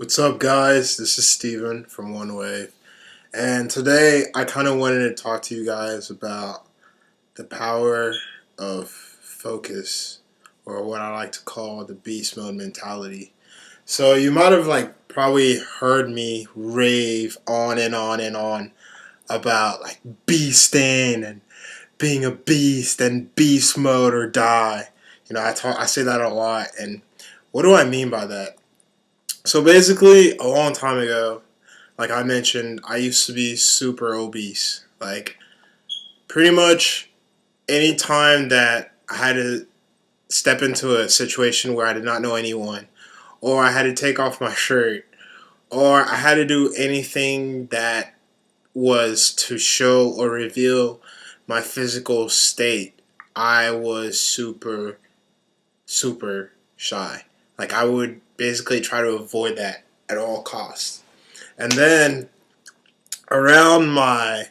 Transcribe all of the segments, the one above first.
What's up, guys? This is Steven from One Wave, and today I kind of wanted to talk to you guys about the power of focus, or what I like to call the beast mode mentality. So you might have probably heard me rave on and on and on about beasting and being a beast and beast mode or die. I say that a lot, and what do I mean by that? So basically, a long time ago, like I mentioned, I used to be super obese. Pretty much any time that I had to step into a situation where I did not know anyone, or I had to take off my shirt, or I had to do anything that was to show or reveal my physical state, I was super, super shy. I would basically try to avoid that at all costs. And then around my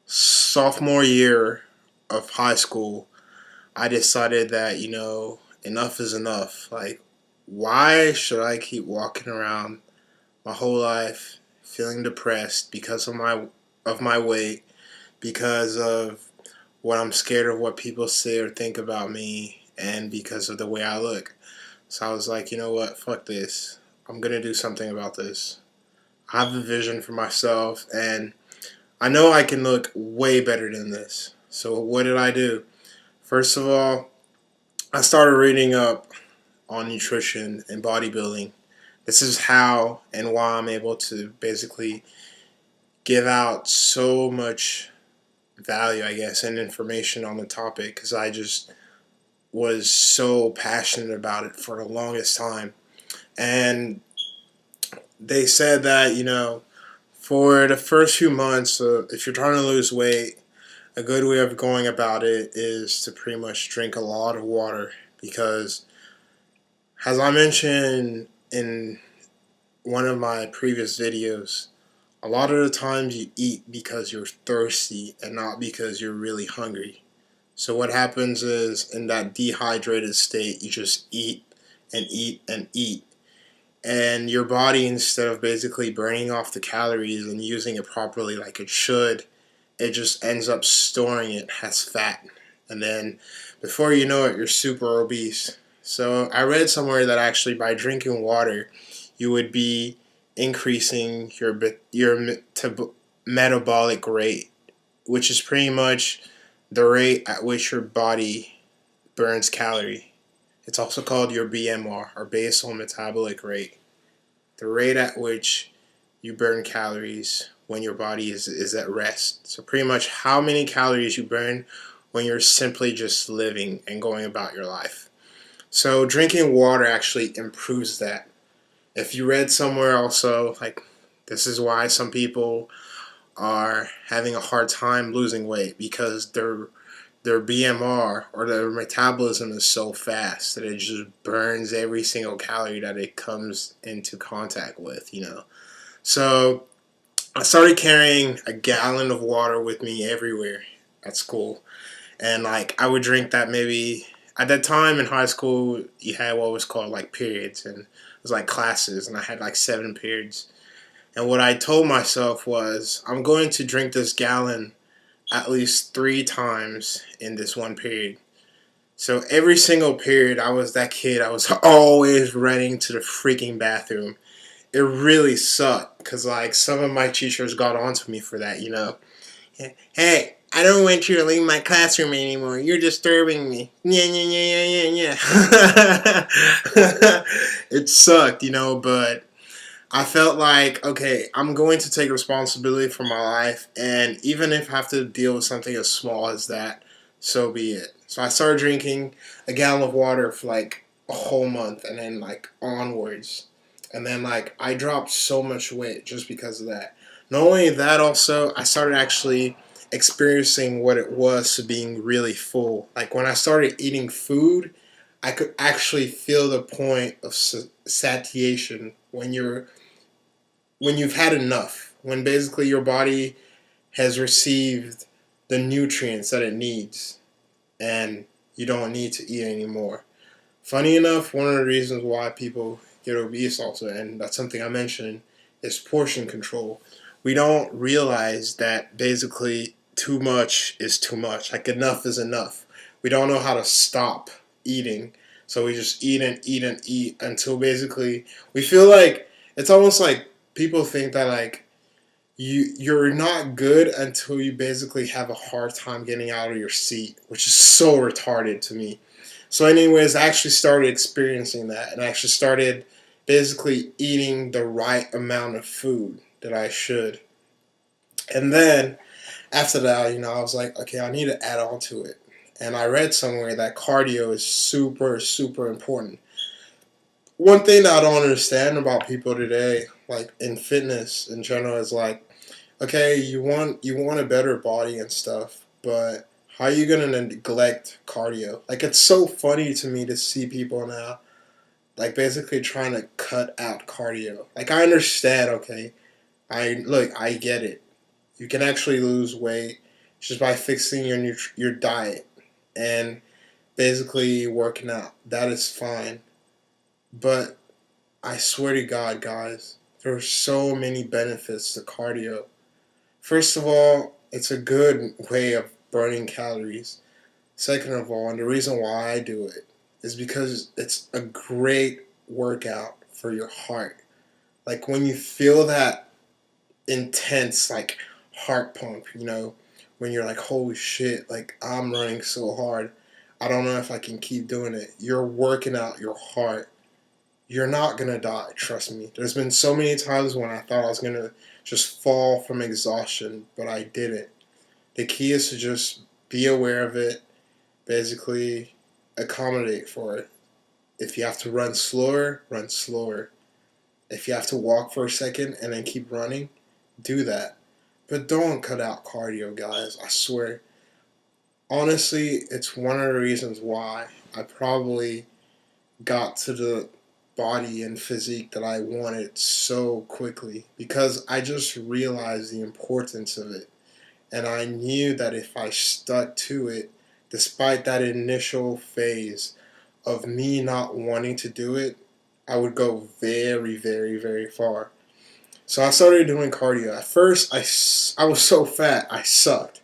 sophomore year of high school, I decided that, enough is enough. Why should I keep walking around my whole life feeling depressed because of my weight, because of what I'm scared of what people say or think about me, and because of the way I look. So I was like, you know what, fuck this. I'm going to do something about this. I have a vision for myself, and I know I can look way better than this. So what did I do? First of all, I started reading up on nutrition and bodybuilding. This is how and why I'm able to basically give out so much value, I guess, and information on the topic, because I just was so passionate about it for the longest time. And they said that, for the first few months, if you're trying to lose weight, a good way of going about it is to pretty much drink a lot of water, because, as I mentioned in one of my previous videos, a lot of the times you eat because you're thirsty and not because you're really hungry. So what happens is, in that dehydrated state, you just eat and eat and eat. And your body, instead of basically burning off the calories and using it properly like it should, it just ends up storing it as fat. And then before you know it, you're super obese. So I read somewhere that actually by drinking water, you would be increasing your metabolic rate, which is pretty much the rate at which your body burns calorie. It's also called your BMR, or basal metabolic rate, the rate at which you burn calories when your body is at rest. So pretty much how many calories you burn when you're simply just living and going about your life. So drinking water actually improves that. If you read somewhere also, this is why some people are having a hard time losing weight, because their BMR, or their metabolism, is so fast that it just burns every single calorie that it comes into contact with, So I started carrying a gallon of water with me everywhere at school. And I would drink that. Maybe at that time in high school, you had what was called periods, and it was classes, and I had 7 periods. And what I told myself was, I'm going to drink this gallon at least 3 times in this one period. So every single period, I was that kid. I was always running to the freaking bathroom. It really sucked, because some of my teachers got onto me for that, Hey, I don't want you to leave my classroom anymore. You're disturbing me. Yeah, yeah, yeah, yeah, yeah, yeah. It sucked, but I felt like, okay, I'm going to take responsibility for my life, and even if I have to deal with something as small as that, so be it. So I started drinking a gallon of water for a whole month, and then onwards. And then I dropped so much weight just because of that. Not only that, also I started actually experiencing what it was to being really full. When I started eating food, I could actually feel the point of satiation, when you've had enough, when basically your body has received the nutrients that it needs, and you don't need to eat anymore. Funny enough, one of the reasons why people get obese also, and that's something I mentioned, is portion control. We don't realize that basically too much is too much. Like enough is enough. We don't know how to stop eating. So we just eat and eat and eat until basically we feel like it's almost like people think that like you're not good until you basically have a hard time getting out of your seat, which is so retarded to me. So, anyways, I actually started experiencing that, and I actually started basically eating the right amount of food that I should. And then after that, I was like, okay, I need to add on to it. And I read somewhere that cardio is super, super important. One thing that I don't understand about people today, like in fitness in general, is like, okay, you want a better body and stuff, but how are you gonna neglect cardio? Like it's so funny to me to see people now, like basically trying to cut out cardio. Like I understand, okay, I get it. You can actually lose weight just by fixing your diet and basically working out. That is fine, but I swear to God, guys, there are so many benefits to cardio. First of all, it's a good way of burning calories. Second of all, and the reason why I do it is because it's a great workout for your heart. Like when you feel that intense like heart pump, when you're like, holy shit, like I'm running so hard. I don't know if I can keep doing it. You're working out your heart. You're not gonna die, trust me. There's been so many times when I thought I was gonna just fall from exhaustion, but I didn't. The key is to just be aware of it, basically accommodate for it. If you have to run slower, run slower. If you have to walk for a second and then keep running, do that. But don't cut out cardio, guys. I swear. Honestly, it's one of the reasons why I probably got to the body and physique that I wanted so quickly because I just realized the importance of it. And I knew that if I stuck to it, despite that initial phase of me not wanting to do it, I would go very, very, very far. So I started doing cardio. At first, I was so fat, I sucked.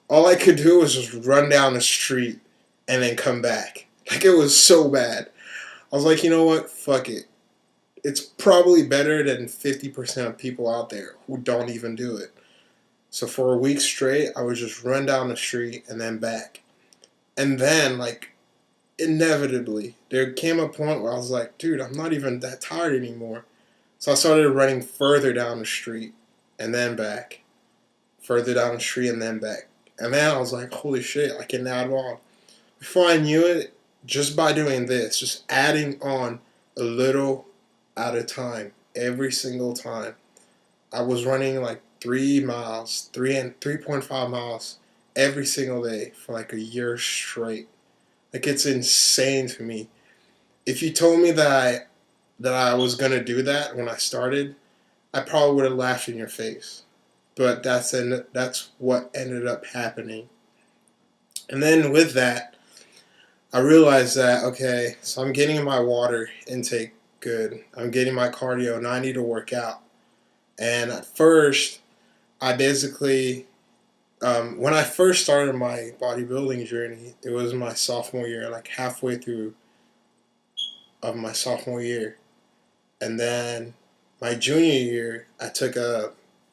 All I could do was just run down the street and then come back. Like it was so bad. I was like, you know what? Fuck it. It's probably better than 50% of people out there who don't even do it. So for a week straight, I would just run down the street and then back. And then, like, inevitably, there came a point where I was like, dude, I'm not even that tired anymore. So I started running further down the street and then back. Further down the street and then back. And then I was like, holy shit, I can add on. Before I knew it, just by doing this, just adding on a little at a time, every single time, I was running like 3 miles, 3.5 miles every single day for like a year straight. Like it's insane to me. If you told me that I was gonna do that when I started, I probably would have laughed in your face. But that's what ended up happening. And then with that, I realized that okay, so I'm getting my water intake good. I'm getting my cardio, and I need to work out. And at first, I basically, when I first started my bodybuilding journey, it was my sophomore year, like halfway through of my sophomore year, and then my junior year, I took a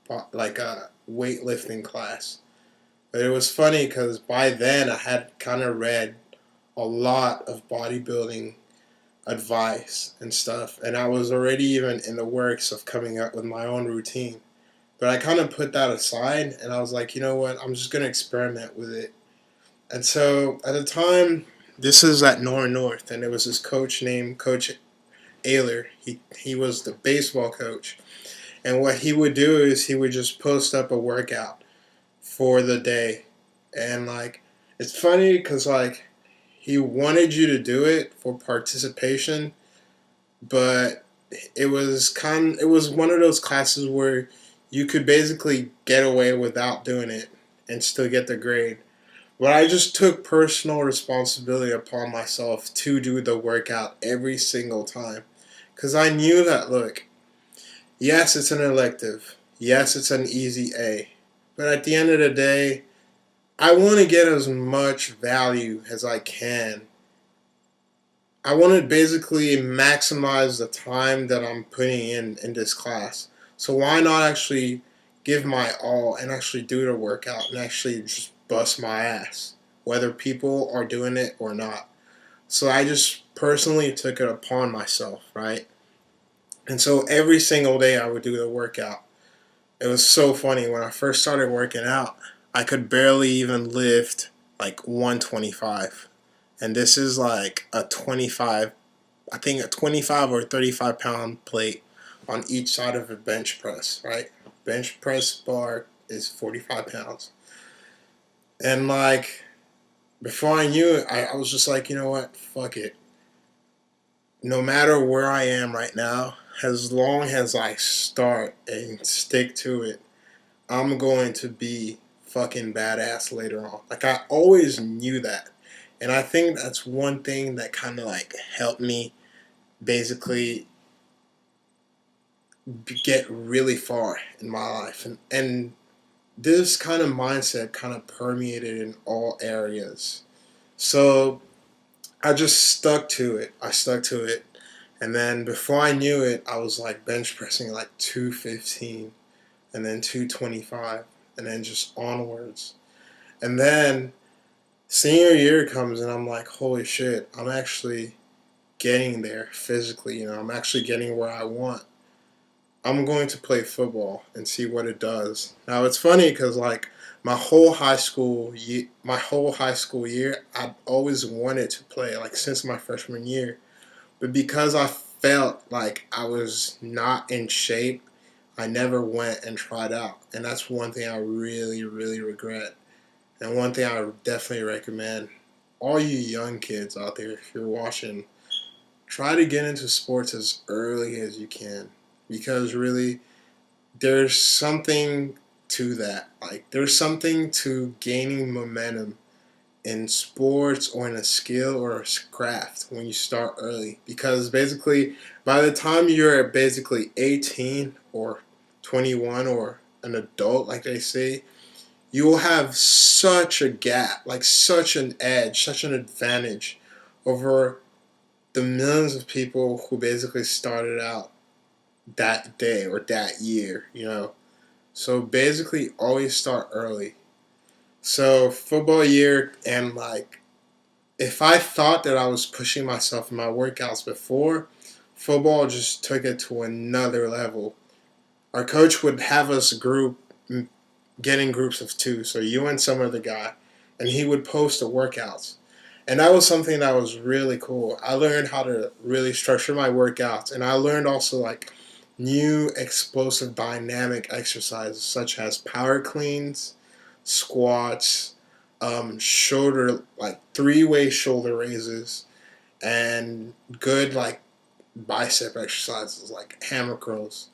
weightlifting class. But it was funny because by then I had kind of read a lot of bodybuilding advice and stuff, and I was already even in the works of coming up with my own routine. But I kind of put that aside, and I was like, you know what? I'm just gonna experiment with it. And so at the time, this is at North, and there was this coach named Coach Ayler. He was the baseball coach, and what he would do is he would just post up a workout for the day, and like it's funny because like he wanted you to do it for participation, but it was one of those classes where you could basically get away without doing it and still get the grade. But I just took personal responsibility upon myself to do the workout every single time. Because I knew that, look, yes, it's an elective. Yes, it's an easy A. But at the end of the day, I want to get as much value as I can. I want to basically maximize the time that I'm putting in this class. So why not actually give my all and actually do the workout and actually just bust my ass, whether people are doing it or not. So I just personally took it upon myself, right? And so every single day I would do the workout. It was so funny. When I first started working out, I could barely even lift like 125. And this is like a 25, I think a 25 or 35 pound plate on each side of a bench press, right? Bench press bar is 45 pounds. And like, before I knew it, I was just like, you know what? Fuck it. No matter where I am right now, as long as I start and stick to it, I'm going to be fucking badass later on. Like, I always knew that. And I think that's one thing that kind of like helped me basically get really far in my life. And this kind of mindset kind of permeated in all areas. So I just stuck to it. I stuck to it. And then before I knew it, I was like bench pressing like 215 and then 225 and then just onwards. And then senior year comes and I'm like, holy shit, I'm actually getting there physically. I'm actually getting where I want. I'm going to play football and see what it does. Now it's funny because like my whole high school year, I always wanted to play like since my freshman year, but because I felt like I was not in shape, I never went and tried out, and that's one thing I really, really regret. And one thing I would definitely recommend all you young kids out there, if you're watching, try to get into sports as early as you can, because really there's something to that. Like, there's something to gaining momentum in sports or in a skill or a craft when you start early, because basically by the time you're basically 18 or 21 or an adult, like they say, you will have such a gap, like such an edge, such an advantage over the millions of people who basically started out that day or that year. So basically always start early. So football year, and like, if I thought that I was pushing myself in my workouts before, football just took it to another level. Our coach would have us get in groups of two, so you and some other guy, and he would post the workouts. And that was something that was really cool. I learned how to really structure my workouts, and I learned also like new explosive dynamic exercises such as power cleans, squats, shoulder, like three-way shoulder raises, and good like bicep exercises like hammer curls,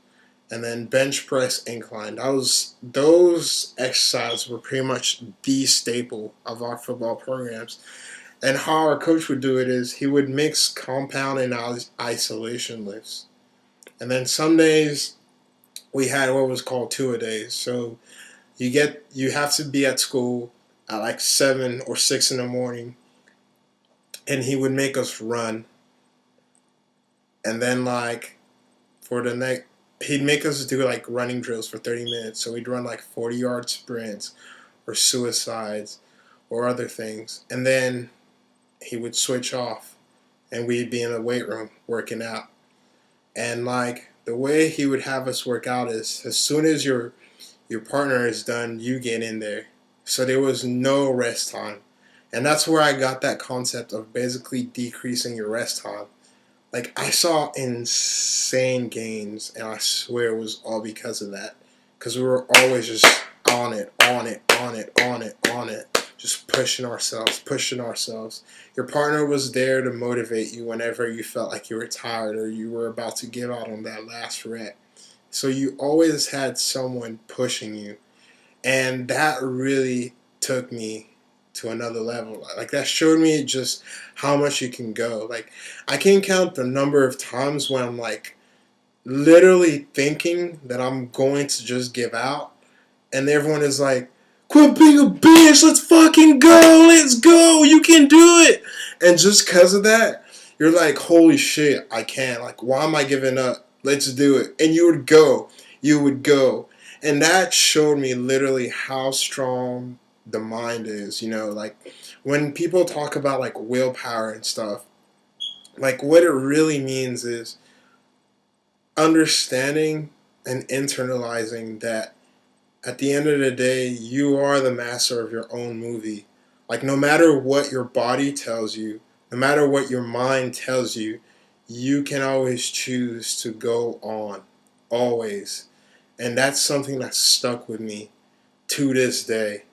and then bench press incline. Those exercises were pretty much the staple of our football programs. And how our coach would do it is he would mix compound and isolation lifts. And then some days we had what was called two-a-days. So you have to be at school at like 7 or 6 in the morning, and he would make us run. And then like for the next, he'd make us do like running drills for 30 minutes. So we'd run like 40-yard sprints or suicides or other things. And then he would switch off and we'd be in the weight room working out. And like the way he would have us work out is as soon as your partner is done, you get in there. So there was no rest time. And that's where I got that concept of basically decreasing your rest time. Like, I saw insane gains, and I swear it was all because of that. Because we were always just on it, on it, on it, on it, on it. Just pushing ourselves, pushing ourselves. Your partner was there to motivate you whenever you felt like you were tired or you were about to give out on that last rep. So you always had someone pushing you. And that really took me to another level. Like that showed me just how much you can go. Like I can count the number of times when I'm like literally thinking that I'm going to just give out, and everyone is like, "Quit being a bitch, let's fucking go, let's go, you can do it." And just because of that, you're like, "Holy shit, I can't. Like, why am I giving up? Let's do it." And you would go, and that showed me literally how strong the mind is. Like when people talk about like willpower and stuff, like what it really means is understanding and internalizing that at the end of the day, you are the master of your own movie. Like, no matter what your body tells you, no matter what your mind tells you, you can always choose to go on. Always. And that's something that stuck with me to this day.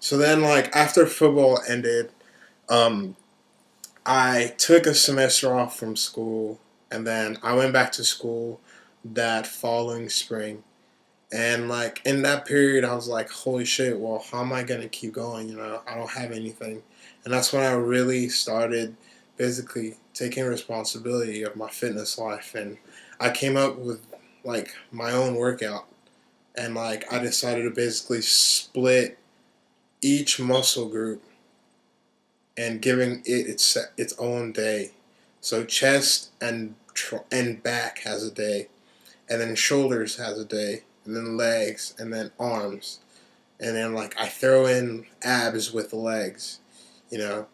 So then, like, after football ended, um, I took a semester off from school, and then I went back to school that following spring. And like in that period, I was like, holy shit, well, how am I going to keep going? I don't have anything. And that's when I really started basically taking responsibility of my fitness life. And I came up with like my own workout. And like I decided to basically split each muscle group and giving it its own day. So chest and back has a day, and then shoulders has a day, and then legs, and then arms, and then like I throw in abs with the legs, you know.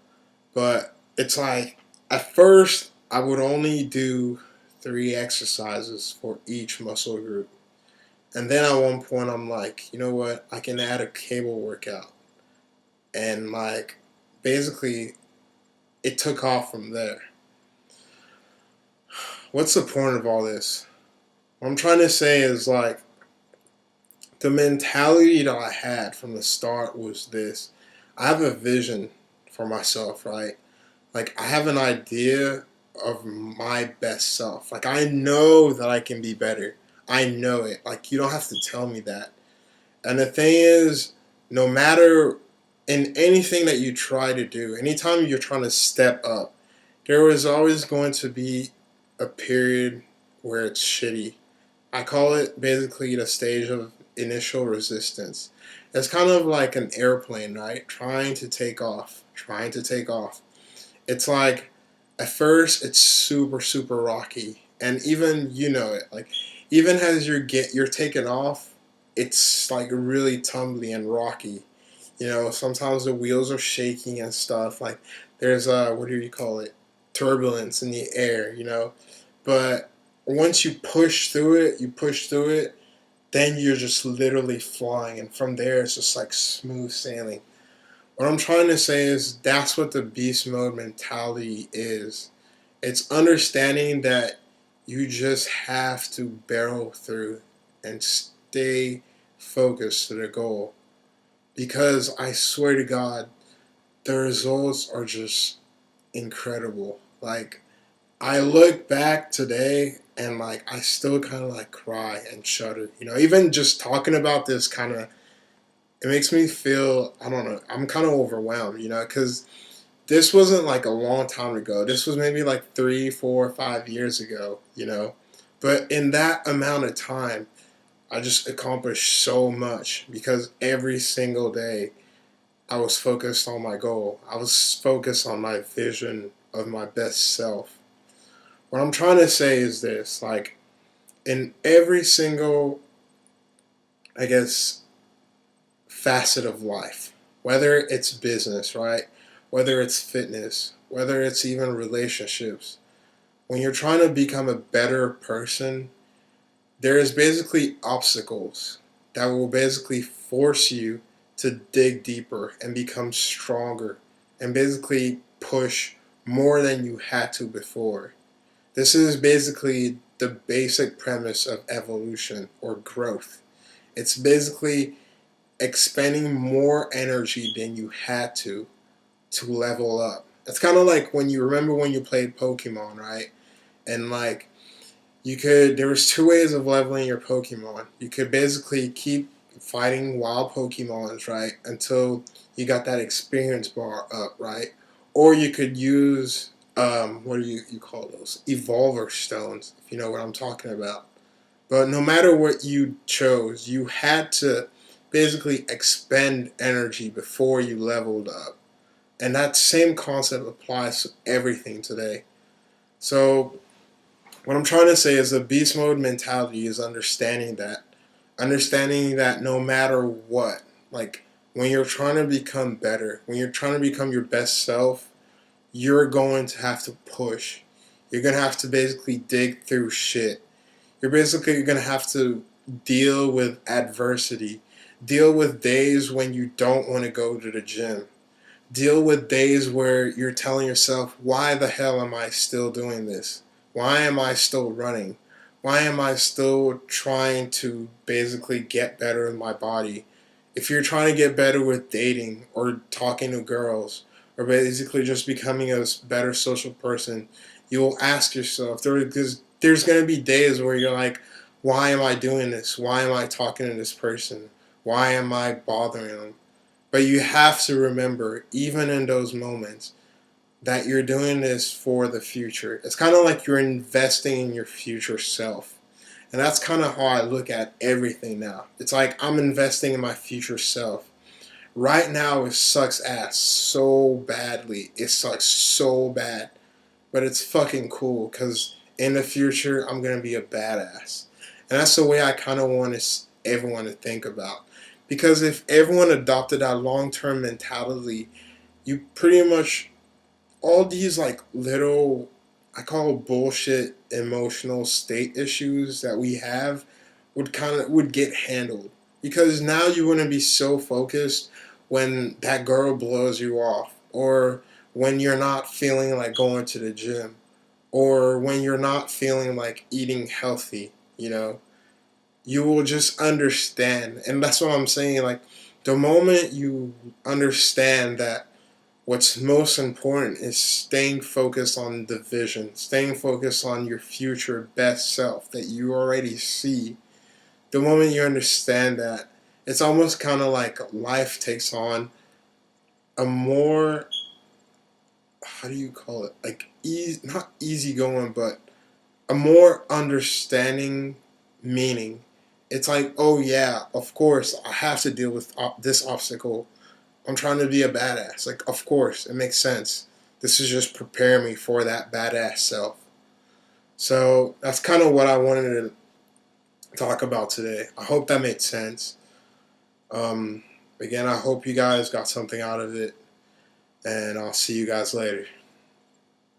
But it's like at first I would only do 3 exercises for each muscle group, and then at one point I'm like, you know what, I can add a cable workout, and like basically it took off from there. What's the point of all this? What I'm trying to say is like the mentality that I had from the start was this. I have a vision for myself, right? Like I have an idea of my best self. Like I know that I can be better. I know it. Like you don't have to tell me that. And the thing is, no matter in anything that you try to do, anytime you're trying to step up, there is always going to be a period where it's shitty. I call it basically the stage of initial resistance. It's kind of like an airplane, right? Trying to take off, trying to take off. It's like at first it's super super rocky, and even it. Like even as you're taking off, it's like really tumbly and rocky. Sometimes the wheels are shaking and stuff. Like there's what do you call it? Turbulence in the air. But once you push through it, then you're just literally flying, and from there it's just like smooth sailing. What I'm trying to say is that's what the beast mode mentality is. It's understanding that you just have to barrel through and stay focused to the goal. Because I swear to God, the results are just incredible. Like I look back today and like I still kind of like cry and shudder. Even just talking about this kind of it makes me feel, I don't know, I'm kind of overwhelmed. Because this wasn't like a long time ago. This was maybe like 3, 4, 5 years ago. But in that amount of time, I just accomplished so much because every single day I was focused on my goal. I was focused on my vision of my best self. What I'm trying to say is this, like, in every single, I guess, facet of life, whether it's business, right? Whether it's fitness, whether it's even relationships, when you're trying to become a better person, there is basically obstacles that will basically force you to dig deeper and become stronger and basically push more than you had to before. This is basically the basic premise of evolution or growth. It's basically expending more energy than you had to level up. It's kind of like when you remember when you played Pokemon, right? And like there was 2 ways of leveling your Pokemon. You could basically keep fighting wild Pokemons, right? Until you got that experience bar up, right? Or you could use what do you call those? Evolver stones, if you know what I'm talking about. But no matter what you chose, you had to basically expend energy before you leveled up. And that same concept applies to everything today. So what I'm trying to say is the beast mode mentality is understanding that no matter what, like when you're trying to become better, when you're trying to become your best self, you're going to have to push. You're going to have to basically dig through shit. You're basically going to have to deal with adversity, deal with days when you don't want to go to the gym, deal with days where you're telling yourself, why the hell am I still doing this? Why am I still running? Why am I still trying to basically get better in my body? If you're trying to get better with dating or talking to girls or basically just becoming a better social person, you'll ask yourself, there's going to be days where you're like, why am I doing this? Why am I talking to this person? Why am I bothering them? But you have to remember, even in those moments, that you're doing this for the future. It's kind of like you're investing in your future self. And that's kind of how I look at everything now. It's like I'm investing in my future self. Right now, it sucks ass so badly. It sucks so bad. But it's fucking cool because in the future, I'm going to be a badass. And that's the way I kind of want everyone to think about. Because if everyone adopted that long-term mentality, you pretty much all these like little, I call bullshit emotional state issues that we have would get handled. Because now you wouldn't be so focused when that girl blows you off, or when you're not feeling like going to the gym, or when you're not feeling like eating healthy, you know. You will just understand. And that's what I'm saying. Like, the moment you understand that what's most important is staying focused on the vision, staying focused on your future best self that you already see, the moment you understand that, it's almost kind of like life takes on a more, how do you call it? Like, not easygoing, but a more understanding meaning. It's like, oh yeah, of course, I have to deal with this obstacle. I'm trying to be a badass. Like, of course, it makes sense. This is just preparing me for that badass self. So that's kind of what I wanted to talk about today. I hope that made sense. Um, Again, I hope you guys got something out of it. And I'll see you guys later.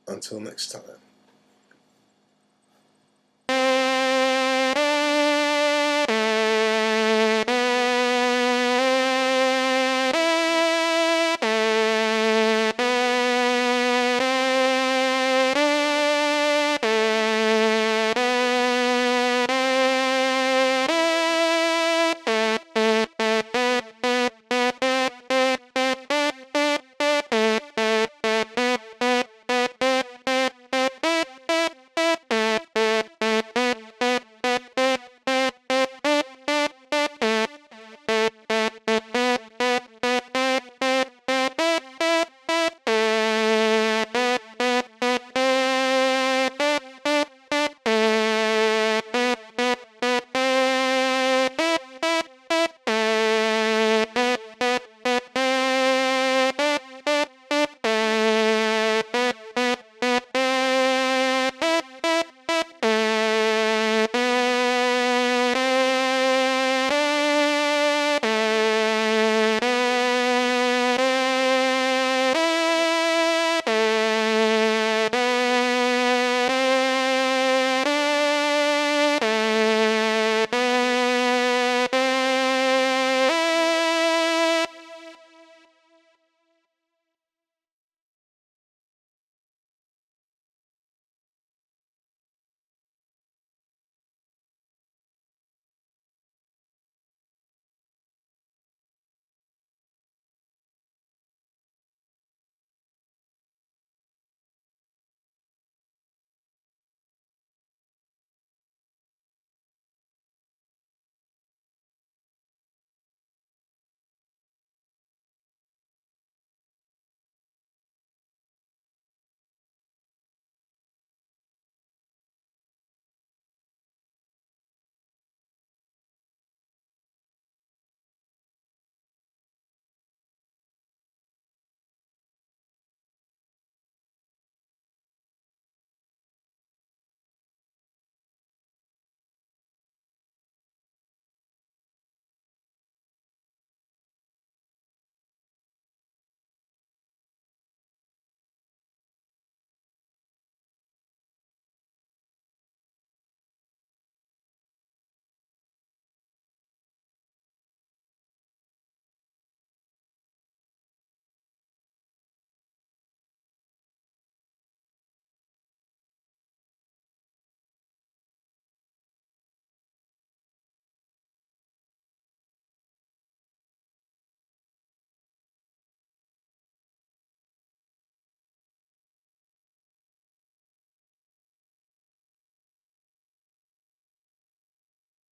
Until next time.